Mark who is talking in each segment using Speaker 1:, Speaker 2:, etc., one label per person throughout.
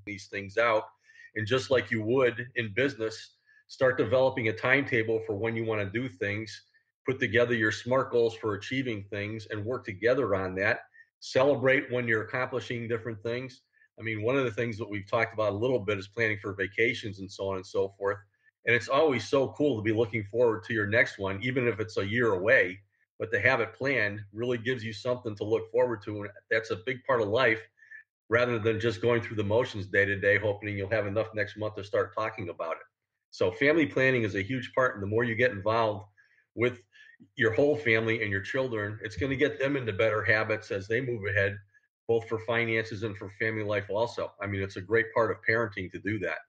Speaker 1: these things out. And just like you would in business, start developing a timetable for when you want to do things, put together your SMART goals for achieving things, and work together on that. Celebrate when you're accomplishing different things. I mean, one of the things that we've talked about a little bit is planning for vacations and so on and so forth. And it's always so cool to be looking forward to your next one, even if it's a year away. But to have it planned really gives you something to look forward to. And that's a big part of life rather than just going through the motions day to day, hoping you'll have enough next month to start talking about it. So family planning is a huge part. And the more you get involved with your whole family and your children, it's going to get them into better habits as they move ahead, both for finances and for family life also. I mean, it's a great part of parenting to do that.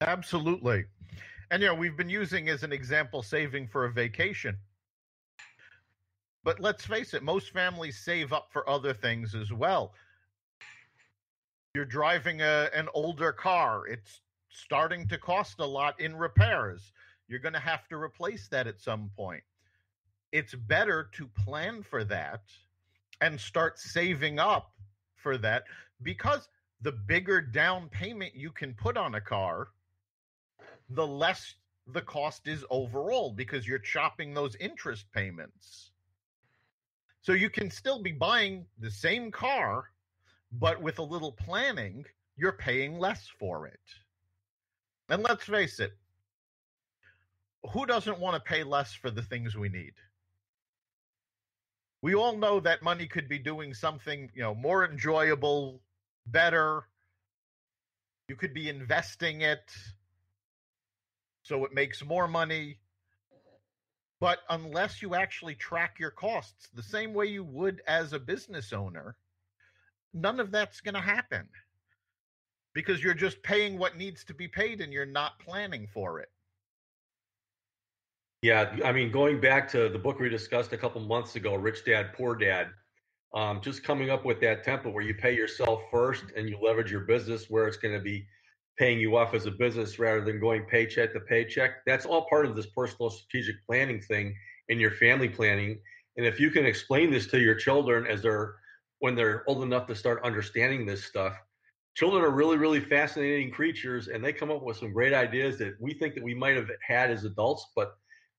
Speaker 2: Absolutely. And, we've been using as an example saving for a vacation. But let's face it, most families save up for other things as well. You're driving an older car. It's starting to cost a lot in repairs. You're going to have to replace that at some point. It's better to plan for that and start saving up for that, because the bigger down payment you can put on a car, the less the cost is overall, because you're chopping those interest payments. So you can still be buying the same car, but with a little planning, you're paying less for it. And let's face it, who doesn't want to pay less for the things we need? We all know that money could be doing something, more enjoyable, better. You could be investing it so it makes more money. But unless you actually track your costs the same way you would as a business owner, none of that's going to happen, because you're just paying what needs to be paid and you're not planning for it.
Speaker 1: Yeah, I mean, going back to the book we discussed a couple months ago, Rich Dad, Poor Dad, just coming up with that template where you pay yourself first and you leverage your business where it's going to be paying you off as a business rather than going paycheck to paycheck. That's all part of this personal strategic planning thing in your family planning. And if you can explain this to your children when they're old enough to start understanding this stuff, children are really, really fascinating creatures, and they come up with some great ideas that we think that we might have had as adults. But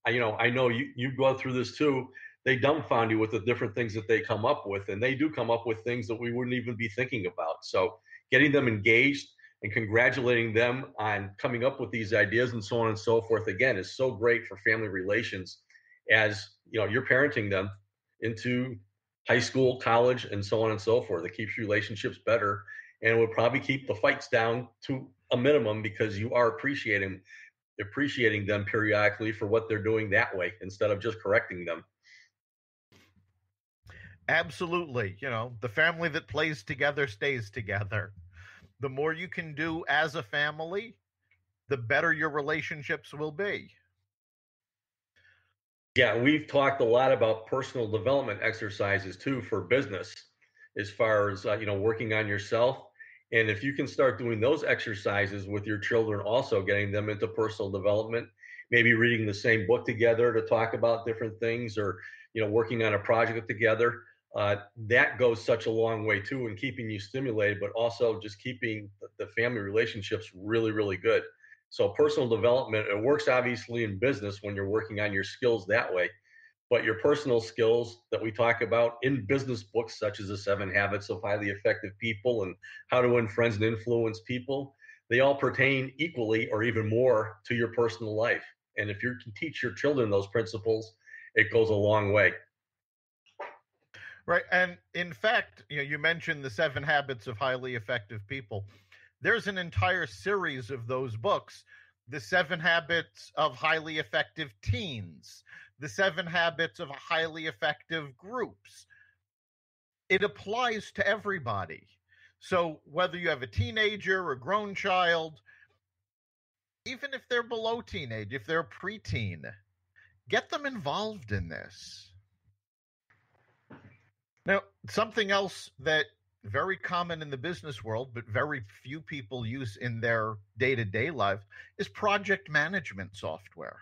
Speaker 1: I know you go through this too. They dumbfound you with the different things that they come up with, and they do come up with things that we wouldn't even be thinking about. So getting them engaged and congratulating them on coming up with these ideas and so on and so forth, again, is so great for family relations as you're parenting them into high school, college, and so on and so forth. It keeps relationships better, and it would probably keep the fights down to a minimum, because you are appreciating them periodically for what they're doing that way instead of just correcting them.
Speaker 2: Absolutely. The family that plays together stays together. The more you can do as a family, the better your relationships will be.
Speaker 1: Yeah, we've talked a lot about personal development exercises too for business, as far as working on yourself. And if you can start doing those exercises with your children, also getting them into personal development, maybe reading the same book together to talk about different things, or working on a project together, that goes such a long way too in keeping you stimulated, but also just keeping the family relationships really, really good. So personal development, it works obviously in business when you're working on your skills that way, but your personal skills that we talk about in business books, such as the 7 Habits of Highly Effective People and How to Win Friends and Influence People, they all pertain equally or even more to your personal life. And if you can teach your children those principles, it goes a long way.
Speaker 2: Right. And in fact, you mentioned the 7 Habits of Highly Effective People. There's an entire series of those books, the 7 Habits of Highly Effective Teens, the 7 Habits of Highly Effective Groups. It applies to everybody. So whether you have a teenager, a grown child, even if they're below teenage, if they're preteen, get them involved in this. Now, something else that very common in the business world, but very few people use in their day-to-day life, is project management software.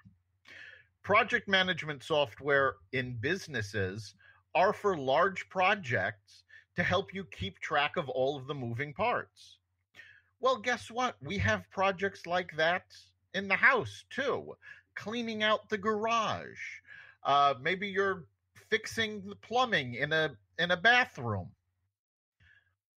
Speaker 2: Project management software in businesses are for large projects to help you keep track of all of the moving parts. Well, guess what? We have projects like that in the house too. Cleaning out the garage. Maybe you're fixing the plumbing in a bathroom.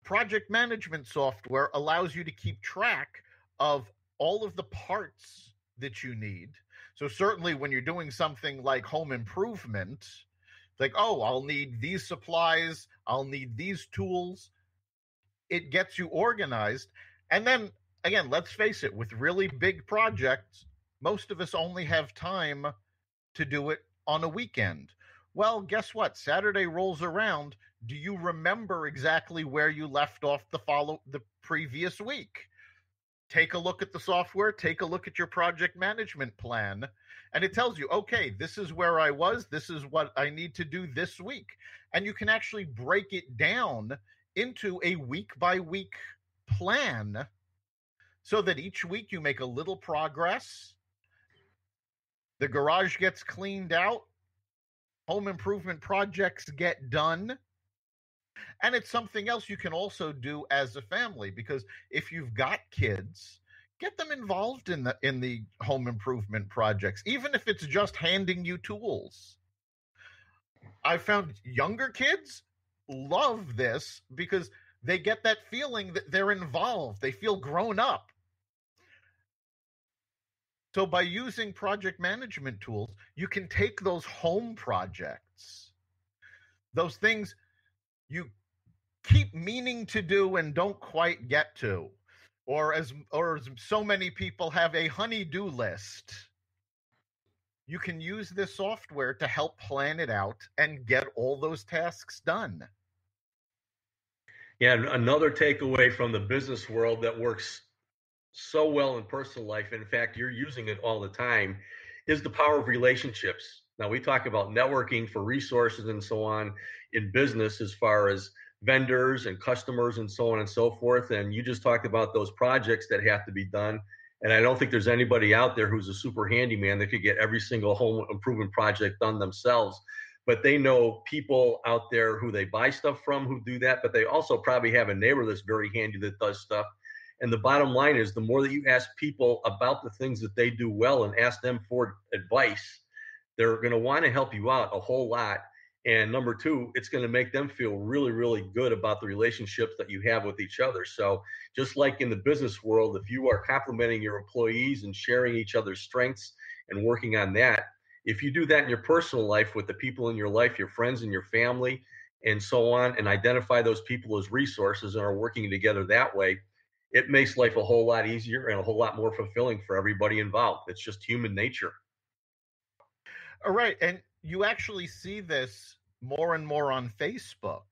Speaker 2: Project management software allows you to keep track of all of the parts that you need. So certainly when you're doing something like home improvement, like, oh, I'll need these supplies, I'll need these tools. It gets you organized. And then again, let's face it, with really big projects, most of us only have time to do it on a weekend. Well, guess what? Saturday rolls around. Do you remember exactly where you left off the previous week? Take a look at the software, take a look at your project management plan, and it tells you, okay, this is where I was, this is what I need to do this week. And you can actually break it down into a week by week plan so that each week you make a little progress. The garage gets cleaned out, home improvement projects get done. And it's something else you can also do as a family, because if you've got kids, get them involved in the home improvement projects, even if it's just handing you tools. I found younger kids love this because they get that feeling that they're involved. They feel grown up. So by using project management tools, you can take those home projects, those things you keep meaning to do and don't quite get to, or as so many people have a honey-do list. You can use this software to help plan it out and get all those tasks done.
Speaker 1: Yeah, another takeaway from the business world that works so well in personal life, in fact, you're using it all the time, is the power of relationships. Now, we talk about networking for resources and so on in business as far as vendors and customers and so on and so forth. And you just talked about those projects that have to be done. And I don't think there's anybody out there who's a super handyman that could get every single home improvement project done themselves. But they know people out there who they buy stuff from who do that. But they also probably have a neighbor that's very handy that does stuff. And the bottom line is, the more that you ask people about the things that they do well and ask them for advice, they're going to want to help you out a whole lot. And number two, it's going to make them feel really, really good about the relationships that you have with each other. So just like in the business world, if you are complimenting your employees and sharing each other's strengths and working on that, if you do that in your personal life with the people in your life, your friends and your family and so on, and identify those people as resources and are working together that way, it makes life a whole lot easier and a whole lot more fulfilling for everybody involved. It's just human nature.
Speaker 2: All right. And you actually see this more and more on Facebook,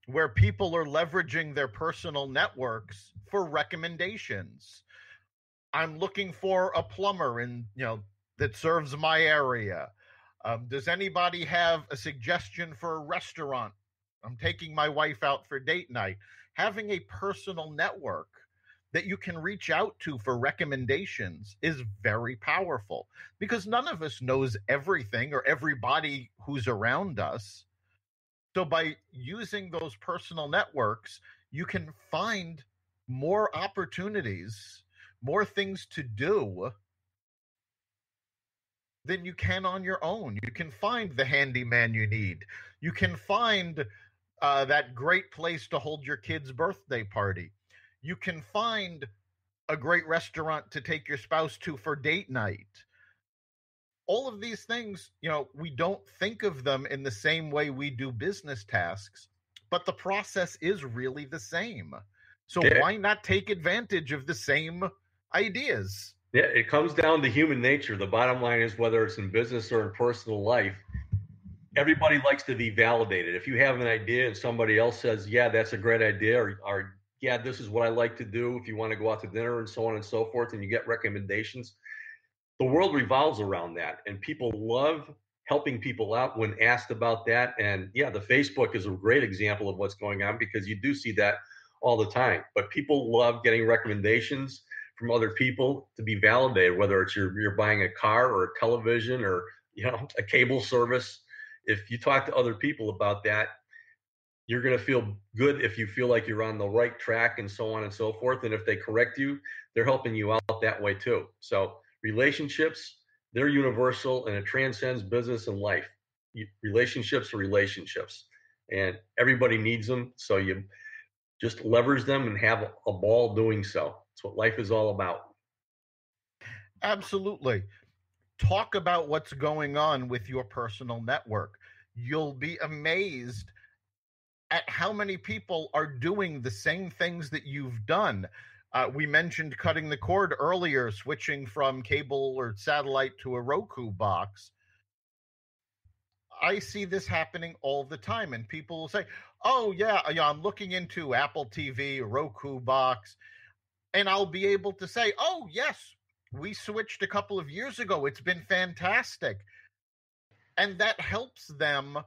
Speaker 2: where people are leveraging their personal networks for recommendations. I'm looking for a plumber that serves my area. Does anybody have a suggestion for a restaurant? I'm taking my wife out for date night. Having a personal network that you can reach out to for recommendations is very powerful, because none of us knows everything or everybody who's around us. So by using those personal networks, you can find more opportunities, more things to do than you can on your own. You can find the handyman you need. You can find that great place to hold your kid's birthday party. You can find a great restaurant to take your spouse to for date night. All of these things, we don't think of them in the same way we do business tasks, but the process is really the same. So why not take advantage of the same ideas?
Speaker 1: Yeah, it comes down to human nature. The bottom line is, whether it's in business or in personal life, everybody likes to be validated. If you have an idea and somebody else says, yeah, that's a great idea, or yeah, this is what I like to do if you want to go out to dinner and so on and so forth, and you get recommendations, the world revolves around that. And people love helping people out when asked about that. And yeah, the Facebook is a great example of what's going on, because you do see that all the time. But people love getting recommendations from other people to be validated, whether it's you're buying a car or a television or a cable service. If you talk to other people about that, You're going to feel good if you feel like you're on the right track and so on and so forth. And if they correct you, they're helping you out that way too. So relationships, they're universal and it transcends business and life. Relationships are relationships and everybody needs them. So you just leverage them and have a ball doing so. That's what life is all about.
Speaker 2: Absolutely. Talk about what's going on with your personal network. You'll be amazed at how many people are doing the same things that you've done. We mentioned cutting the cord earlier, switching from cable or satellite to a Roku box. I see this happening all the time, and people will say, "Oh yeah, I'm looking into Apple TV, Roku box," and I'll be able to say, "Oh yes, we switched a couple of years ago. It's been fantastic," and that helps them,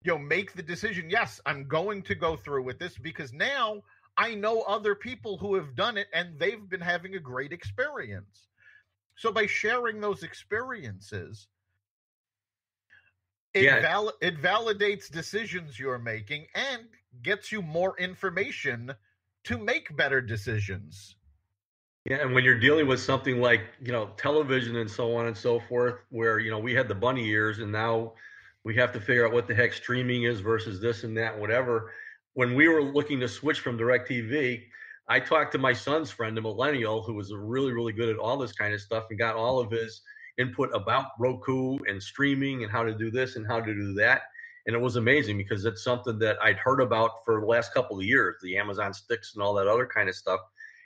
Speaker 2: make the decision. Yes, I'm going to go through with this because now I know other people who have done it, and they've been having a great experience. So by sharing those experiences, it validates decisions you're making and gets you more information to make better decisions.
Speaker 1: Yeah, and when you're dealing with something like, television and so on and so forth, where, we had the bunny ears and now we have to figure out what the heck streaming is versus this and that, whatever. When we were looking to switch from DirecTV, I talked to my son's friend, a millennial, who was really, really good at all this kind of stuff and got all of his input about Roku and streaming and how to do this and how to do that. And it was amazing because it's something that I'd heard about for the last couple of years, the Amazon Sticks and all that other kind of stuff.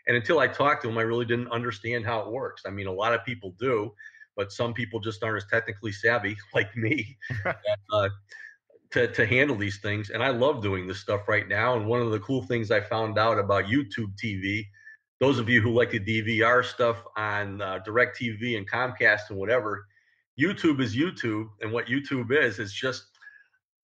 Speaker 1: And until I talked to him, I really didn't understand how it works. I mean, a lot of people do, but some people just aren't as technically savvy like me to handle these things. And I love doing this stuff right now. And one of the cool things I found out about YouTube TV, those of you who like the DVR stuff on DirecTV and Comcast and whatever, YouTube is YouTube. And what YouTube is just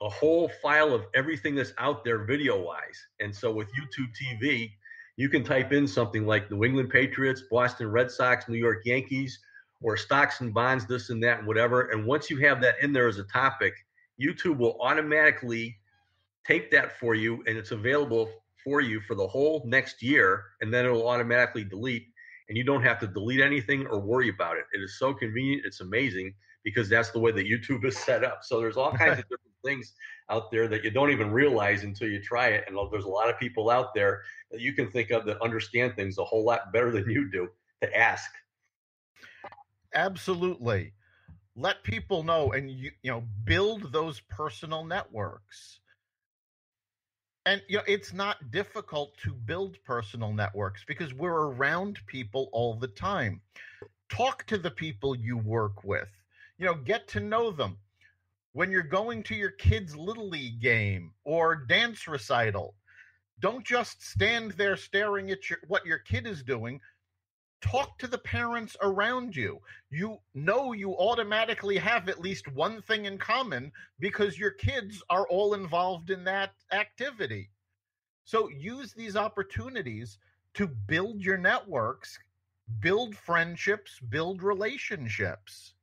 Speaker 1: a whole file of everything that's out there video-wise. And so with YouTube TV, you can type in something like New England Patriots, Boston Red Sox, New York Yankees, or stocks and bonds, this and that, and whatever. And once you have that in there as a topic, YouTube will automatically take that for you, and it's available for you for the whole next year, and then it will automatically delete, and you don't have to delete anything or worry about it. It is so convenient. It's amazing because that's the way that YouTube is set up. So there's all kinds of different things out there that you don't even realize until you try it. And there's a lot of people out there that you can think of that understand things a whole lot better than you do to ask.
Speaker 2: Absolutely. Let people know and build those personal networks. And it's not difficult to build personal networks because we're around people all the time. Talk to the people you work with. Get to know them. When you're going to your kid's Little League game or dance recital, don't just stand there staring at what your kid is doing. Talk to the parents around you. You automatically have at least one thing in common because your kids are all involved in that activity. So use these opportunities to build your networks, build friendships, build relationships.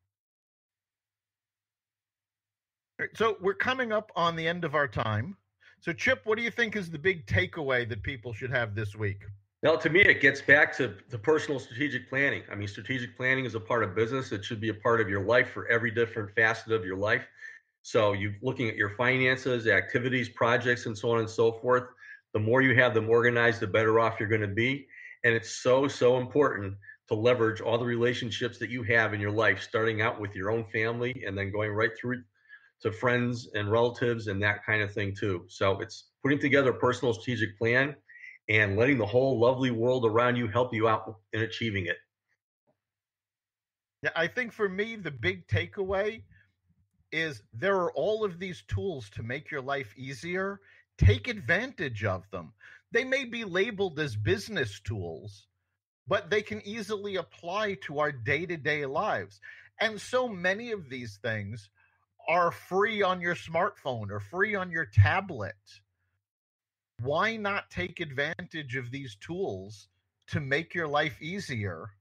Speaker 2: So we're coming up on the end of our time. So Chip, what do you think is the big takeaway that people should have this week?
Speaker 1: Well, to me, it gets back to the personal strategic planning. I mean, strategic planning is a part of business. It should be a part of your life for every different facet of your life. So you're looking at your finances, activities, projects, and so on and so forth. The more you have them organized, the better off you're going to be. And it's so, so important to leverage all the relationships that you have in your life, starting out with your own family and then going right through to friends and relatives and that kind of thing too. So it's putting together a personal strategic plan and letting the whole lovely world around you help you out in achieving it.
Speaker 2: Yeah, I think for me, the big takeaway is there are all of these tools to make your life easier. Take advantage of them. They may be labeled as business tools, but they can easily apply to our day-to-day lives. And so many of these things are free on your smartphone or free on your tablet. Why not take advantage of these tools to make your life easier?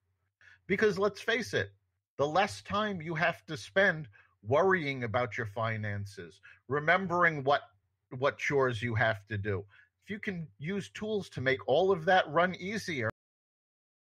Speaker 2: Because let's face it, the less time you have to spend worrying about your finances, remembering what what chores you have to do. If you can use tools to make all of that run easier,